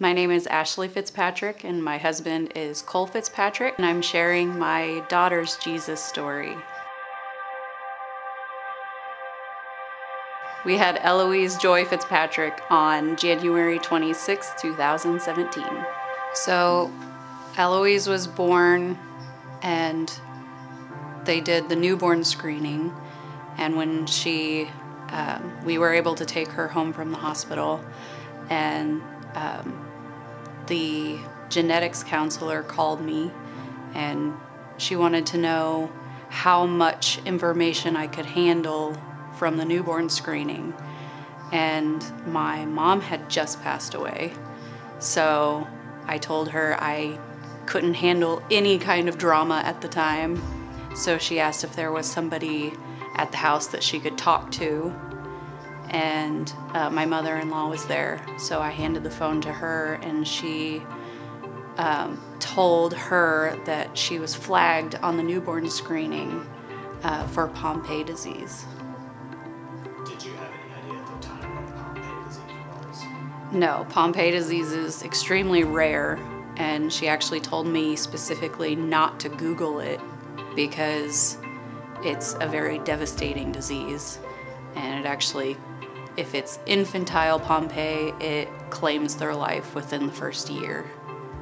My name is Ashley Fitzpatrick and my husband is Cole Fitzpatrick, and I'm sharing my daughter's Jesus story. We had Eloise Joy Fitzpatrick on January 26, 2017. So Eloise was born and they did the newborn screening, and when we were able to take her home from the hospital, and the genetics counselor called me and she wanted to know how much information I could handle from the newborn screening. And my mom had just passed away, so I told her I couldn't handle any kind of drama at the time. So she asked if there was somebody at the house that she could talk to, and my mother-in-law was there, so I handed the phone to her, and she told her that she was flagged on the newborn screening for Pompe disease. Did you have any idea at the time what Pompe disease was? No, Pompe disease is extremely rare, and she actually told me specifically not to Google it because it's a very devastating disease, and it actually, if it's infantile Pompe, it claims their life within the first year.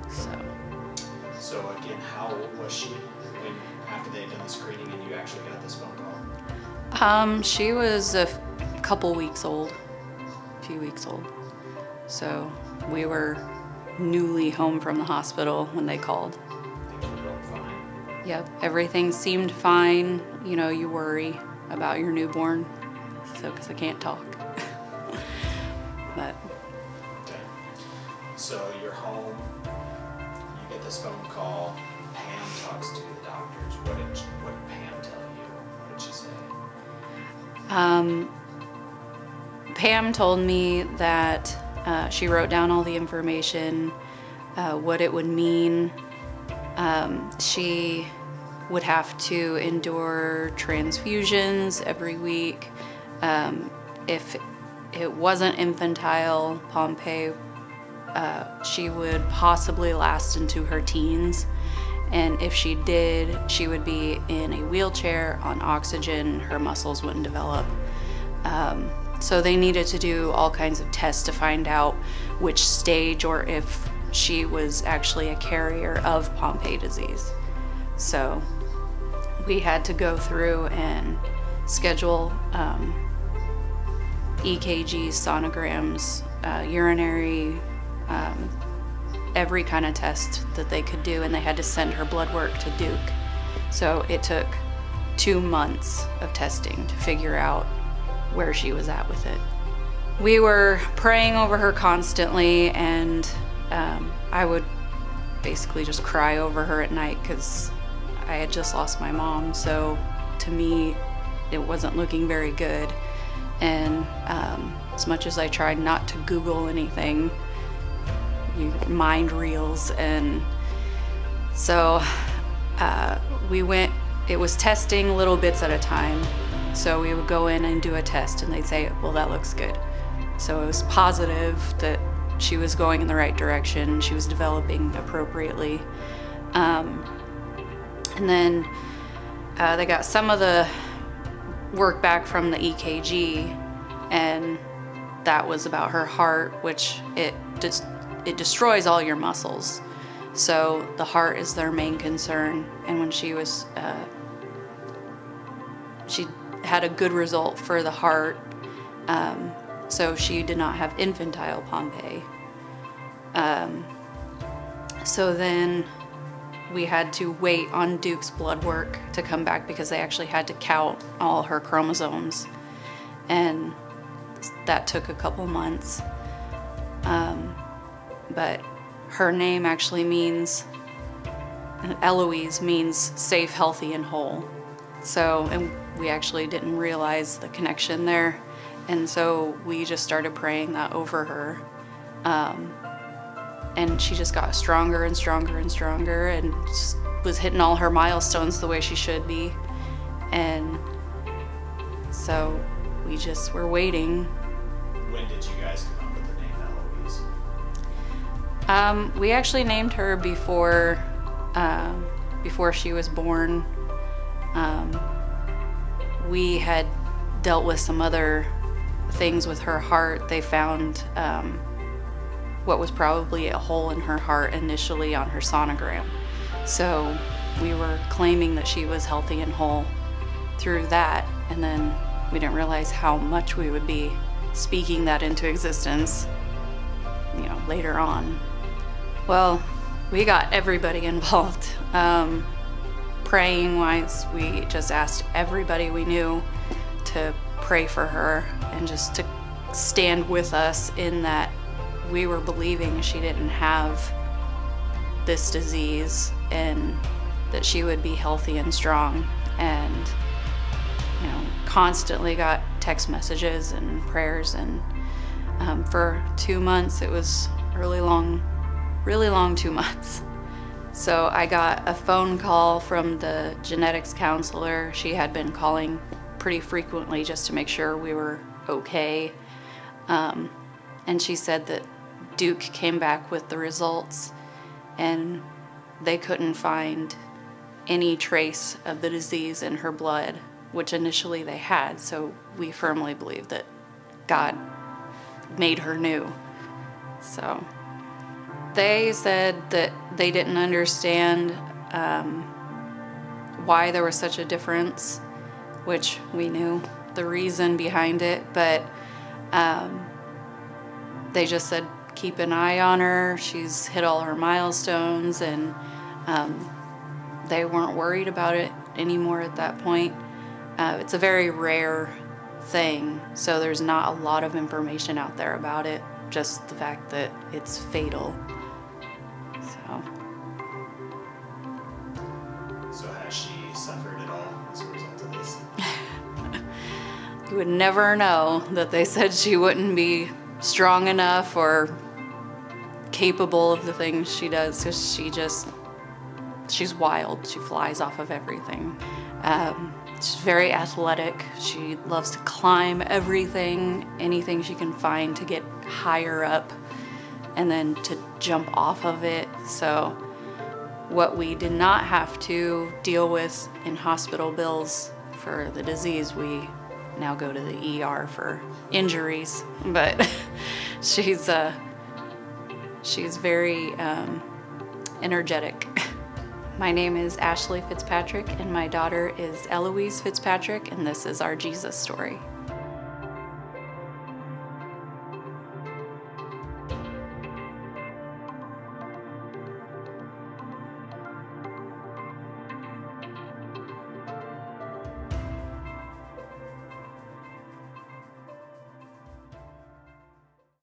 So again, how old was she after they had done the screening and you actually got this phone call? She was a couple weeks old, a few weeks old. So we were newly home from the hospital when they called. Things were going fine. Yep, everything seemed fine. You know, you worry about your newborn, so because I can't talk. But okay. So you're home, you get this phone call, Pam talks to the doctors. What did Pam tell you? What did she say? Pam told me that she wrote down all the information, what it would mean. She would have to endure transfusions every week. If it wasn't infantile Pompe, she would possibly last into her teens. And if she did, she would be in a wheelchair on oxygen. Her muscles wouldn't develop. So they needed to do all kinds of tests to find out which stage, or if she was actually a carrier of Pompe disease. So we had to go through and schedule EKGs, sonograms, urinary, every kind of test that they could do, and they had to send her blood work to Duke. So it took 2 months of testing to figure out where she was at with it. We were praying over her constantly, and I would basically just cry over her at night because I had just lost my mom. So to me, it wasn't looking very good. And as much as I tried not to Google anything, mind reels, and so we went, it was testing little bits at a time. So we would go in and do a test and they'd say, well, that looks good. So it was positive that she was going in the right direction, she was developing appropriately. And then they got some of the work back from the EKG, and that was about her heart, which it destroys all your muscles. So the heart is their main concern, and when she was, she had a good result for the heart, so she did not have infantile Pompe. So then we had to wait on Duke's blood work to come back because they actually had to count all her chromosomes, and that took a couple months. But her name actually means, Eloise means safe, healthy, and whole. So, and we actually didn't realize the connection there, and so we just started praying that over her. And she just got stronger and stronger and stronger, and just was hitting all her milestones the way she should be. And so we just were waiting. When did you guys come up with the name Eloise? We actually named her before she was born. We had dealt with some other things with her heart. They found what was probably a hole in her heart initially on her sonogram. So we were claiming that she was healthy and whole through that, and then we didn't realize how much we would be speaking that into existence, you know, later on. Well, we got everybody involved. Praying wise, we just asked everybody we knew to pray for her and just to stand with us in that we were believing she didn't have this disease and that she would be healthy and strong. And, you know, constantly got text messages and prayers, and for 2 months, it was really long 2 months. So I got a phone call from the genetics counselor. She had been calling pretty frequently just to make sure we were okay. And she said that Duke came back with the results and they couldn't find any trace of the disease in her blood, which initially they had. So we firmly believe that God made her new. So they said that they didn't understand why there was such a difference, which we knew the reason behind it, but they just said keep an eye on her. She's hit all her milestones, and they weren't worried about it anymore at that point. It's a very rare thing, so there's not a lot of information out there about it, just the fact that it's fatal. So has she suffered at all as a result of this? You would never know that they said she wouldn't be strong enough or capable of the things she does, because she's wild. She flies off of everything. She's very athletic. She loves to climb everything, anything she can find to get higher up and then to jump off of it. So what we did not have to deal with in hospital bills for the disease, we now go to the ER for injuries. But she's very energetic. My name is Ashley Fitzpatrick, and my daughter is Eloise Fitzpatrick, and this is our Jesus story.